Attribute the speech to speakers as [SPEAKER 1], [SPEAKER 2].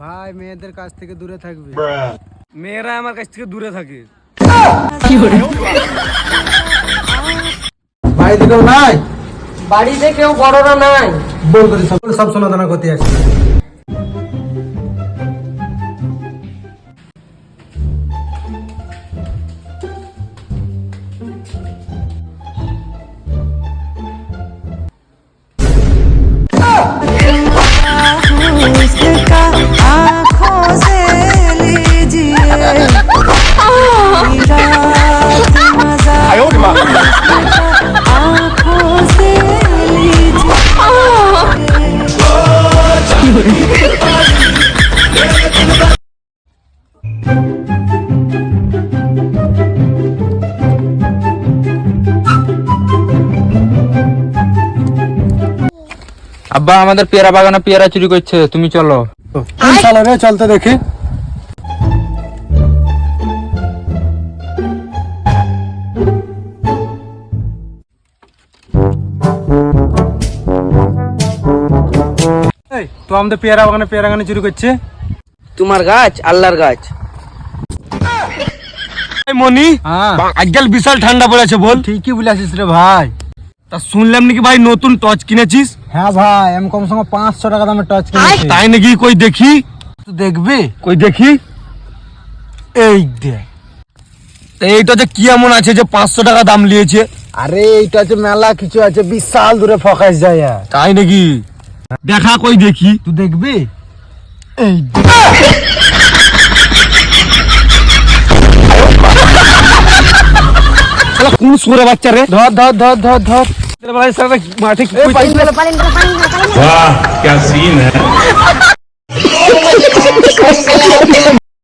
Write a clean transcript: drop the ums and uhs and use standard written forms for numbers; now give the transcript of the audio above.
[SPEAKER 1] ভাই মেয়েদের কাছ থেকে দূরে থাকবে। মেয়েরা আমার কাছ থেকে দূরে থাকে। বাড়িতে কেউ নাই?
[SPEAKER 2] বাড়িতে কেউ বড়রা নাই।
[SPEAKER 1] বল করি সব সমাধান করতে আসি।
[SPEAKER 3] আব্বা আমাদের পেয়ারা বাগানে পেয়ারা চুরি করছে, তুমি চলো।
[SPEAKER 1] কোন শালা রে, চলতে দেখি। এই তো আমাদের পেয়ারা বাগানে পেয়ারা গানে চুরি করছে।
[SPEAKER 2] তোমার গাছ আল্লাহর গাছ।
[SPEAKER 1] এই মনি, আজকাল বিশাল ঠান্ডা পড়েছে, বল। ঠিকই বলেছিস রে ভাই। তা শুনলাম নাকি ভাই নতুন টর্চ কিনেছিস? হ্যাঁ ভাই, আমি কম সঙ্গে 500 টাকা দামের টর্চ কিনেছি। তাই নাকি? কই দেখি। তুই দেখবে? কই দেখি। এই দেখ। এইটা যে কি এমন আছে যে 500 টাকা দাম নিয়েছে? আরে এইটা যে মেলা কিছু আছে, বিশাল দূরে ফোকাস যায়। তাই নাকি? দেখা, কই দেখি। তুই দেখবি? এই কোন সুরে বাচ্চা রে? ধর ধর ধর ধর ধর। ভাই সারা মাঠে কি?
[SPEAKER 4] वाह क्या सीन है।